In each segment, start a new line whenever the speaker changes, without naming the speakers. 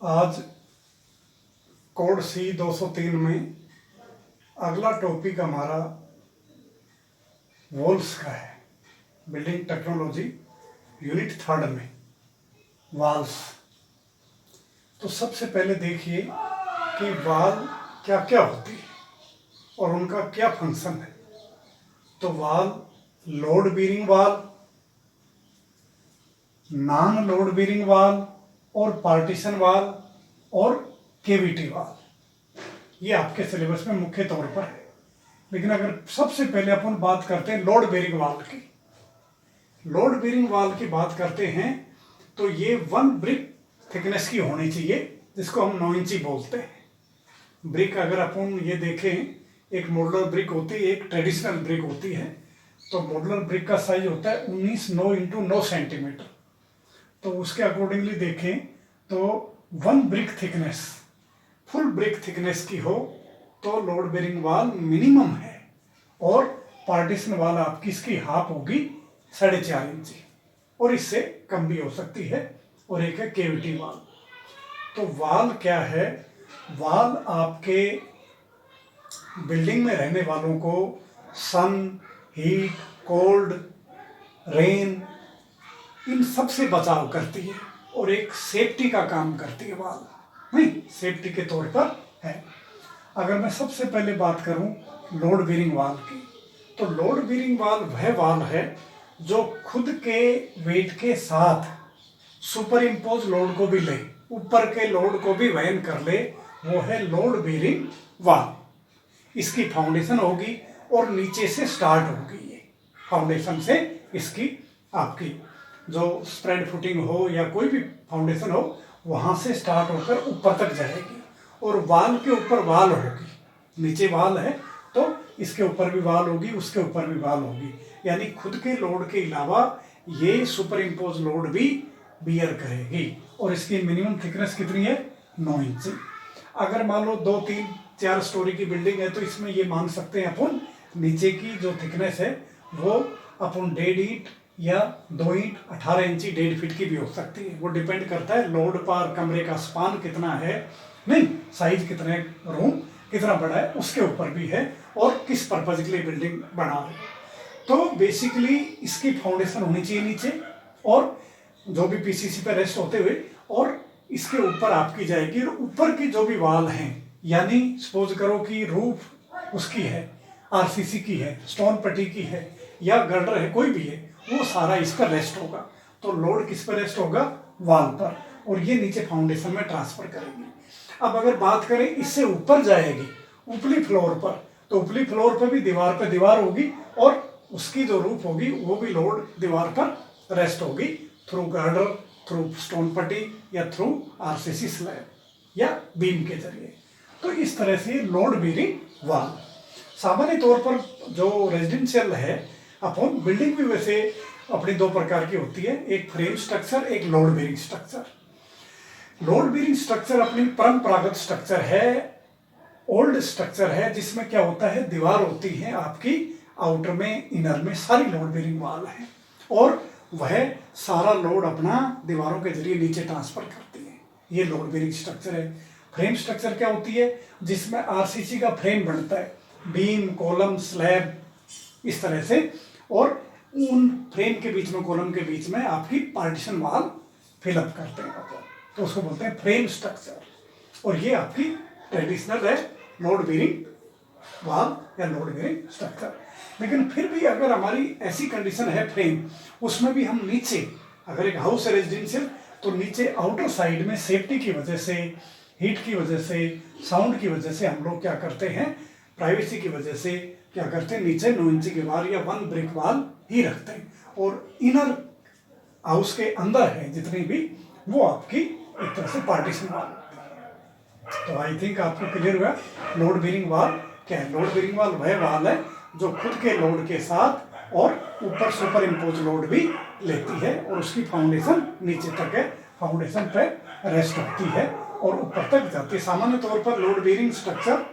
आज कोड सी 203 में अगला टॉपिक हमारा वॉल्स का है। बिल्डिंग टेक्नोलॉजी यूनिट 3 में वॉल्स। तो सबसे पहले देखिए कि वॉल क्या क्या होती है और उनका क्या फंक्शन है। तो wall load bearing wall, non load bearing wall और पार्टीशन वॉल और केविटी वॉल, ये आपके सिलेबस में मुख्य तौर पर है। लेकिन अगर सबसे पहले अपन बात करते हैं लोड बेरिंग वॉल की, लोड बेरिंग वॉल की बात करते हैं तो ये 1 ब्रिक थिकनेस की होनी चाहिए, जिसको हम 9 इंची बोलते हैं। ब्रिक अगर अपन ये देखें, एक मॉडुलर ब्रिक होती है, एक ट्रेडिशनल ब्रिक होती है। तो मॉडुलर ब्रिक का साइज होता है 19 इंटू 9 सेंटीमीटर। तो उसके अकॉर्डिंगली देखें तो 1 brick thickness, full brick thickness की हो तो लोड बेरिंग वॉल मिनिमम है, और पार्टीशन वॉल आपकी इसकी हाफ होगी 4.5 इंची, और इससे कम भी हो सकती है। और एक है केविटी वॉल। तो वॉल क्या है? वॉल आपके बिल्डिंग में रहने वालों को सन, हीट, कोल्ड, रेन, इन सब से बचाव करती है और एक सेफ्टी का काम करती है वॉल, नहीं सेफ्टी के तौर पर है। अगर मैं सबसे पहले बात करूं लोड बेरिंग वॉल की, तो लोड बेरिंग वॉल वह वॉल है जो खुद के वेट के साथ सुपर इम्पोज लोड को भी ले, ऊपर के लोड को भी वहन कर ले, वो है लोड बेरिंग वॉल। इसकी फाउंडेशन होगी और नीचे से स्टार्ट होगी। ये फाउंडेशन से इसकी आपकी जो स्प्रेड फुटिंग हो या कोई भी फाउंडेशन हो, वहां से स्टार्ट होकर ऊपर तक जाएगी, और वाल के ऊपर वाल होगी। नीचे वाल है तो इसके ऊपर भी वाल होगी, उसके ऊपर भी वाल होगी। यानी खुद के लोड के अलावा ये सुपर इम्पोज लोड भी बियर करेगी। और इसकी मिनिमम थिकनेस कितनी है? 9 इंची। अगर मान लो 2, 3, 4 स्टोरी की बिल्डिंग है तो इसमें ये मान सकते हैं अपन, नीचे की जो थिकनेस है वो अपन 1.5 ईंट या 2 ईंट 18 इंची 1.5 फीट की भी हो सकती है। वो डिपेंड करता है लोड पर, कमरे का स्पान कितना है, नहीं साइज कितने, रूम कितना बड़ा है, उसके ऊपर भी है, और किस पर्पज के लिए बिल्डिंग बना रहे। तो बेसिकली इसकी फाउंडेशन होनी चाहिए नीचे, और जो भी पीसीसी पे रेस्ट होते हुए, और इसके ऊपर आपकी जाएगी। और ऊपर की जो भी वाल हैं, यानी सपोज करो कि रूफ उसकी है, आरसीसी की है, स्टोन पट्टी की है, या गर्डर है, कोई भी है, वो सारा इस पर रेस्ट होगा। तो लोड किस पर रेस्ट होगा? वाल पर, और ये नीचे फाउंडेशन में ट्रांसफर करेगी। अब अगर बात करें इससे ऊपर जाएगी ऊपरी फ्लोर पर, तो ऊपरी फ्लोर पर भी दीवार पे दीवार होगी, और उसकी जो रूफ होगी वो भी लोड दीवार पर रेस्ट होगी, थ्रू गार्डर, थ्रू स्टोन पट्टी, या थ्रू आरसीसी स्लैब या बीम के जरिए। तो इस तरह से लोड बेरिंग वॉल। सामान्य तौर पर जो रेजिडेंशियल है, अपन बिल्डिंग भी वैसे अपनी 2 प्रकार की होती है, एक फ्रेम स्ट्रक्चर, एक load bearing structure. Load bearing structure अपनी परंपरागत स्ट्रक्चर है, ओल्ड स्ट्रक्चर है, जिसमें क्या होता है, दीवार होती है आपकी, आउटर में, इनर में सारी लोड बेरिंग वॉल है, और वह सारा लोड अपना दीवारों के जरिए नीचे ट्रांसफर करती है। ये लोड बेरिंग स्ट्रक्चर है। फ्रेम स्ट्रक्चर क्या होती है? जिसमें आरसीसी का फ्रेम बनता है, बीम, कॉलम, स्लैब, इस तरह से, और उन फ्रेम के बीच में, कॉलम के बीच में आपकी पार्टीशन वॉल फिलअप करते हैं, तो उसको बोलते हैं फ्रेम स्ट्रक्चर। और ये आपकी ट्रेडिशनल है लोड बेरिंग वॉल या लोड बेरिंग स्ट्रक्चर। लेकिन फिर भी अगर हमारी ऐसी कंडीशन है फ्रेम, उसमें भी हम नीचे, अगर एक हाउस है रेजिडेंशियल, तो नीचे आउटर साइड में सेफ्टी की वजह से, हीट की वजह से, साउंड की वजह से हम लोग क्या करते हैं, प्राइवेसी की वजह से क्या करते हैं, नीचे 9 इंची की वाल या 1 ब्रिक वाल ही रखते हैं। और इनर हाउस के अंदर है जितनी भी, वो आपकी एक तरह से पार्टीशन वाल। तो आई थिंक आपको क्लियर हुआ लोड बेरिंग वाल क्या है। लोड बेरिंग वाल वह वाल है जो खुद के लोड के साथ और ऊपर सुपर इम्पोज लोड भी लेती है, और उसकी फाउंडेशन नीचे तक है, फाउंडेशन पे रेस्ट होती है और ऊपर तक जाती है। सामान्य तौर पर लोड बेरिंग स्ट्रक्चर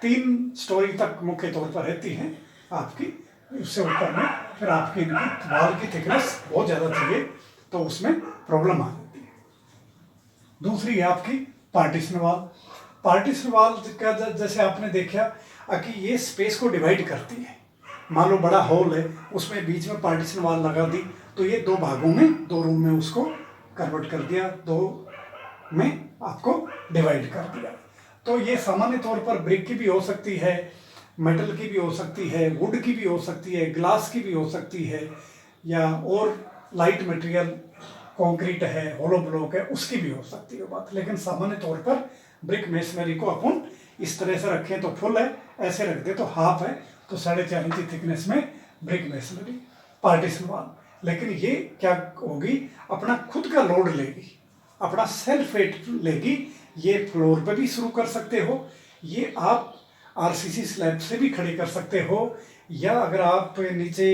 3 स्टोरी तक मुख्य तौर पर रहती है आपकी। उससे ऊपर में फिर आपकी इनकी वॉल की थिकनेस बहुत ज़्यादा चाहिए, तो उसमें प्रॉब्लम आ जाती है। दूसरी है आपकी पार्टीशन वाल। पार्टीशन वाल का जैसे आपने देखा कि ये स्पेस को डिवाइड करती है। मान लो बड़ा हॉल है, उसमें बीच में पार्टीशन वाल लगा दी, तो ये दो भागों में, दो रूम में उसको कन्वर्ट कर दिया, दो में आपको डिवाइड कर दिया। तो ये सामान्य तौर पर ब्रिक की भी हो सकती है, मेटल की भी हो सकती है, वुड की भी हो सकती है, ग्लास की भी हो सकती है, या और लाइट मटेरियल कंक्रीट है, होलो ब्लॉक है, उसकी भी हो सकती है बात। लेकिन सामान्य तौर पर ब्रिक मेसनरी को अपन इस तरह से रखें तो फुल है, ऐसे रख दे तो हाफ है, तो 4.5 इंच थिकनेस में ब्रिक मेसनरी पार्टीशन वाल। लेकिन ये क्या होगी, अपना खुद का लोड लेगी, अपना सेल्फ वेट लेगी। ये फ्लोर पे भी शुरू कर सकते हो, ये आप आरसीसी स्लैब से भी खड़ी कर सकते हो, या अगर आप नीचे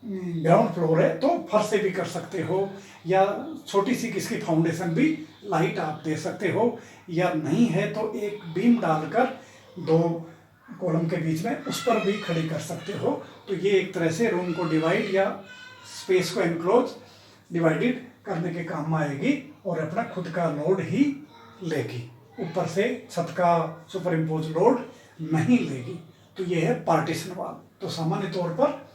ग्राउंड फ्लोर है तो फर्श से भी कर सकते हो, या छोटी सी किसकी फाउंडेशन भी लाइट आप दे सकते हो, या नहीं है तो एक बीम डालकर 2 कॉलम के बीच में उस पर भी खड़ी कर सकते हो। तो ये एक तरह से रूम को डिवाइड या स्पेस को एनक्लोज डिवाइडेड करने के काम में आएगी, और अपना खुद का लोड ही लेगी, ऊपर से छत का सुपर इम्पोज लोड नहीं लेगी। तो ये है पार्टीशन वाल। तो सामान्य तौर पर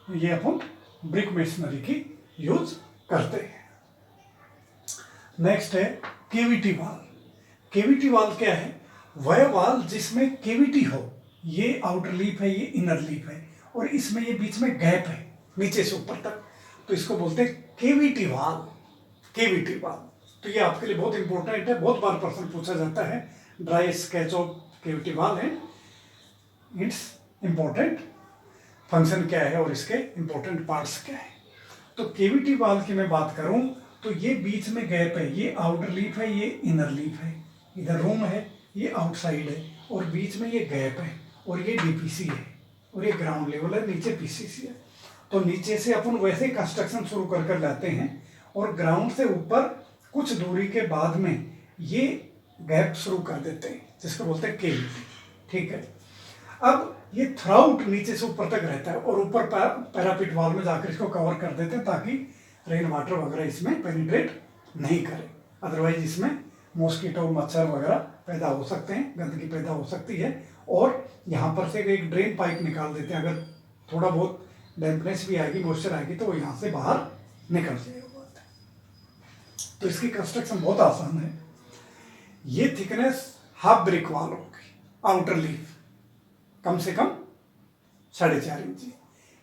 ये अपन ब्रिक मेसनरी की यूज करते हैं। नेक्स्ट है केविटी वाल। केविटी वाल क्या है, वह वाल जिसमें केविटी हो, ये आउटर लीफ है, ये इनर लीफ है, और इसमें ये बीच में गैप है नीचे से ऊपर तक, तो इसको बोलते हैं केविटी वाल। केविटी वाल तो ये आपके लिए बहुत इंपॉर्टेंट है, बहुत बार प्रश्न पूछा जाता है। ड्राई स्केच ऑफ केविटी वाल है, इट्स इंपॉर्टेंट, फंक्शन क्या है और इसके इंपॉर्टेंट पार्ट्स क्या है। तो केविटी वाल की मैं बात करूं तो ये बीच में गैप है, ये आउटर लीफ है, ये इनर लीफ है, इधर रूम है, ये आउटसाइड है, और बीच में ये गैप है, और ये डीपीसी है, और ये ग्राउंड लेवल है, नीचे पीसीसी है। तो नीचे से अपन वैसे ही कंस्ट्रक्शन शुरू कर लाते हैं, और ग्राउंड से ऊपर कुछ दूरी के बाद में ये गैप शुरू कर देते हैं, जिसको बोलते हैं केविटी। ठीक है, अब ये थ्राउट नीचे से ऊपर तक रहता है, और ऊपर पैरापिट वॉल में जाकर इसको कवर कर देते हैं, ताकि रेन वाटर वगैरह इसमें पेनिट्रेट नहीं करे। अदरवाइज इसमें मॉस्किटो, मच्छर वगैरह पैदा हो सकते हैं, गंदगी पैदा हो सकती है। और यहाँ पर से एक ड्रेन पाइप निकाल देते हैं, अगर थोड़ा बहुत डैम्पनेस भी आएगी, मॉइस्चर आएगी, तो वो यहाँ से बाहर निकल जाएगा। तो इसकी कंस्ट्रक्शन बहुत आसान है। ये थिकनेस हाफ ब्रिक वॉल होगी, आउटर लीफ कम से कम 4.5 इंची।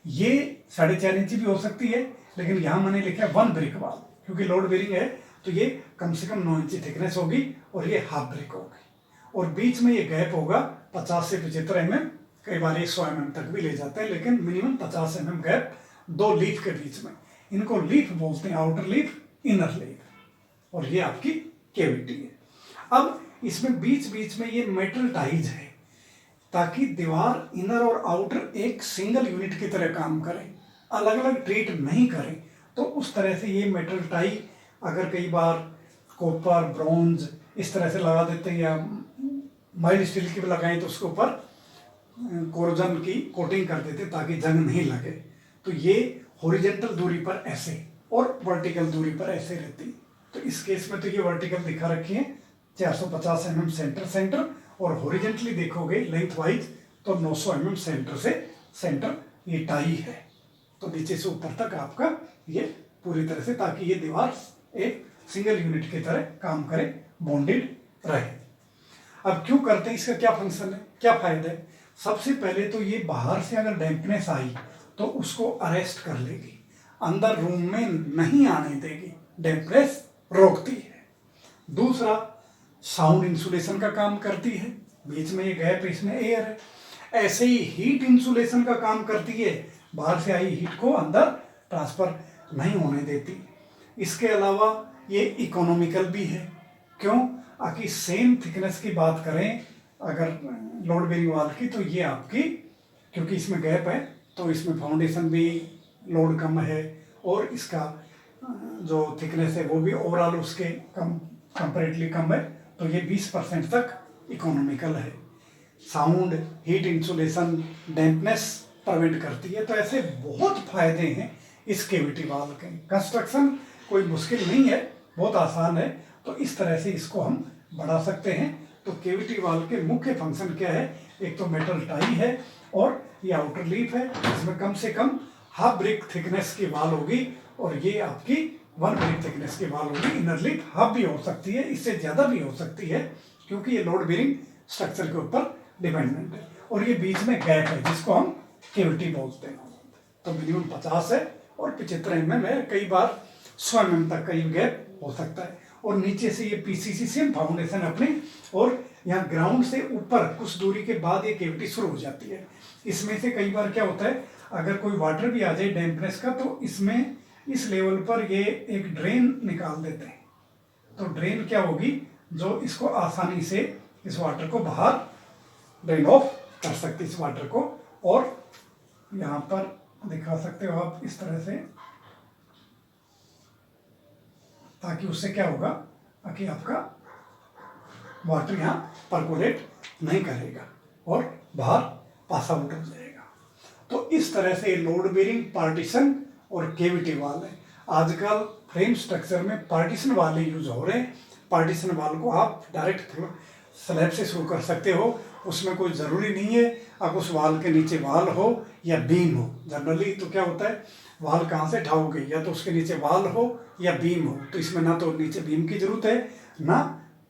ये 4.5 इंची भी हो सकती है, लेकिन यहां मैंने लिखा है 1 ब्रिक वॉल, क्योंकि लोड बेरिंग है, तो ये कम से कम 9 इंची थिकनेस होगी, और ये हाफ ब्रिक होगी। और बीच में ये गैप होगा 50 से 75 mm, कई बार 100 mm तक भी ले जाते हैं, लेकिन मिनिमम 50 mm गैप 2 लीफ के बीच में। इनको लीफ बोलते हैं, आउटर लीफ, इनर लीफ, और ये आपकी केविटी है। अब इसमें बीच बीच में ये मेटल टाइज है, ताकि दीवार इनर और आउटर एक सिंगल यूनिट की तरह काम करें, अलग अलग ट्रीट नहीं करें। तो उस तरह से ये मेटल टाई अगर कई बार कॉपर, ब्रॉन्ज इस तरह से लगा देते हैं, या माइल्ड स्टील की भी लगाएं, तो उसके ऊपर कोरोजन की कोटिंग कर देते ताकि जंग नहीं लगे। तो ये हॉरिजॉन्टल दूरी पर ऐसे और वर्टिकल दूरी पर ऐसे रहती। तो इस केस में तो ये वर्टिकल दिखा रखी है 450 mm सेंटर, और हॉरिजॉन्टली देखोगे लेंथ वाइज तो 900 mm सेंटर से सेंटर ये टाई है। तो नीचे से ऊपर तक आपका ये पूरी तरह से, ताकि ये दीवार एक सिंगल यूनिट की तरह काम करे, बॉन्डेड रहे। अब क्यों करते हैं, इसका क्या फंक्शन है, क्या फायदा है? सबसे पहले तो ये बाहर से अगर डैम्पनेस आई तो उसको अरेस्ट कर लेगी, अंदर रूम में नहीं आने देगी, डैम्पनेस रोकती है। दूसरा, साउंड इंसुलेशन का काम करती है, बीच में ये गैप, इसमें एयर है। ऐसे ही हीट इंसुलेशन का काम करती है, बाहर से आई हीट को अंदर ट्रांसफर नहीं होने देती। इसके अलावा ये इकोनॉमिकल भी है। क्यों? आकि सेम थिकनेस की बात करें अगर लोड बेरिंग वाल की, तो ये आपकी, क्योंकि इसमें गैप है तो इसमें फाउंडेशन भी लोड कम है, और इसका जो थिकनेस है वो भी ओवरऑल उसके कंपैरेटिवली कम है, तो ये 20% तक इकोनॉमिकल है। Sound, heat insulation, dampness prevent करती है। तो ऐसे बहुत फायदे हैं इस केविटी वाल के। कंस्ट्रक्शन कोई मुश्किल नहीं है, बहुत आसान है। तो इस तरह से इसको हम बढ़ा सकते हैं। तो केविटी वाल के मुख्य फंक्शन क्या है, एक तो मेटल टाई है और ये आउटर लीफ है, इसमें कम से कम हाफ ब्रिक थिकनेस की वाल होगी और ये आपकी 1 ब्रिक थिकनेस की वाल होगी। इनर लीफ हाफ भी हो सकती है, इससे ज़्यादा भी हो सकती है, क्योंकि ये लोड बेरिंग स्ट्रक्चर के ऊपर डिपेंडेंट है। और ये बीच में गैप है जिसको हम केविटी बोलते हैं। तो मिनिमम 50 है और 75 mm है, कई बार 100 mm तक का ये गैप हो सकता है। और नीचे से ये पीसीसी सेम फाउंडेशन अपनी, और यहाँ ग्राउंड से ऊपर कुछ दूरी के बाद ये केविटी शुरू हो जाती है। इसमें से कई बार क्या होता है, अगर कोई वाटर भी आ जाए डैम्पनेस का, तो इसमें इस लेवल पर ये एक ड्रेन निकाल देते हैं। तो ड्रेन क्या होगी, जो इसको आसानी से इस वाटर को बाहर ड्रेन ऑफ कर सकते इस वाटर को। और यहाँ पर दिखा सकते हो आप इस तरह से, ताकि उससे क्या होगा कि आपका वाटर यहाँ परकोलेट नहीं करेगा और बाहर पास आउट हो जाएगा। तो इस तरह से लोड बेरिंग, पार्टीशन और केविटी वाल है। आजकल फ्रेम स्ट्रक्चर में पार्टीशन वाल यूज हो रहे हैं। पार्टीशन वाल को आप डायरेक्ट स्लैब से शुरू कर सकते हो, उसमें कोई ज़रूरी नहीं है अब उस वाल के नीचे वाल हो या बीम हो। जनरली तो क्या होता है, वाल कहाँ से ढाओगे, या तो उसके नीचे वाल हो या बीम हो। तो इसमें ना तो नीचे बीम की जरूरत है ना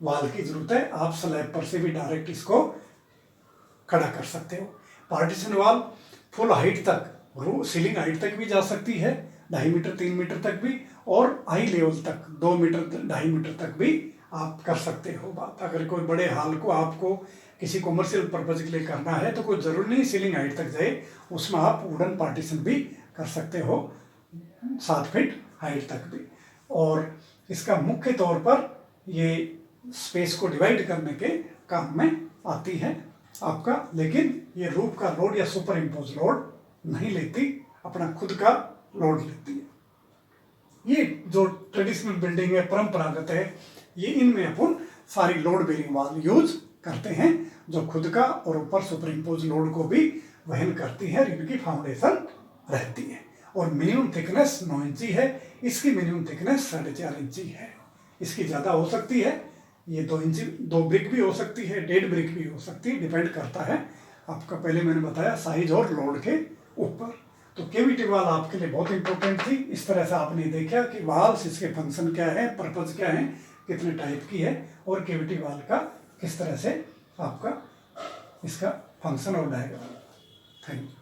वाल की जरूरत है, आप स्लैब पर से भी डायरेक्ट इसको खड़ा कर सकते हो। पार्टीशन वाल फुल हाइट तक, सीलिंग हाइट तक भी जा सकती है, 2.5 मीटर 3 मीटर तक भी, और हाई लेवल तक 2 मीटर 2.5 मीटर तक भी आप कर सकते हो बात। अगर कोई बड़े हॉल को आपको किसी कॉमर्शियल पर्पज के लिए करना है तो कोई ज़रूरी नहीं सीलिंग हाइट तक जाए, उसमें आप वुडन पार्टीशन भी कर सकते हो 7 फीट हाइट तक भी। और इसका मुख्य तौर पर ये स्पेस को डिवाइड करने के काम में आती है आपका, लेकिन ये रूफ का लोड या सुपर इम्पोज लोड नहीं लेती, अपना खुद का लोड लेती है। ये जो ट्रेडिशनल बिल्डिंग है, परंपरागत है, ये इनमें अपन सारी लोड बेरिंग वाल यूज करते हैं, जो खुद का और ऊपर सुपर इम्पोज लोड को भी वहन करती है, इनकी फाउंडेशन रहती है। और मिनिमम थिकनेस 9 इंची है, इसकी मिनिमम थिकनेस 4.5 इंची है। इसकी ज़्यादा हो सकती है, ये 2 इंची 2 ब्रिक भी हो सकती है, 1.5 ब्रिक भी हो सकती है, डिपेंड करता है आपका, पहले मैंने बताया, साइज और लोड के ऊपर। तो केविटी वाल आपके लिए बहुत इंपॉर्टेंट थी। इस तरह से आपने देखा कि वाल्स, इसके फंक्शन क्या है, पर्पज क्या है, कितने टाइप की है, और केविटी वाल का किस तरह से आपका इसका फंक्शन और डायग्राम। Thank you.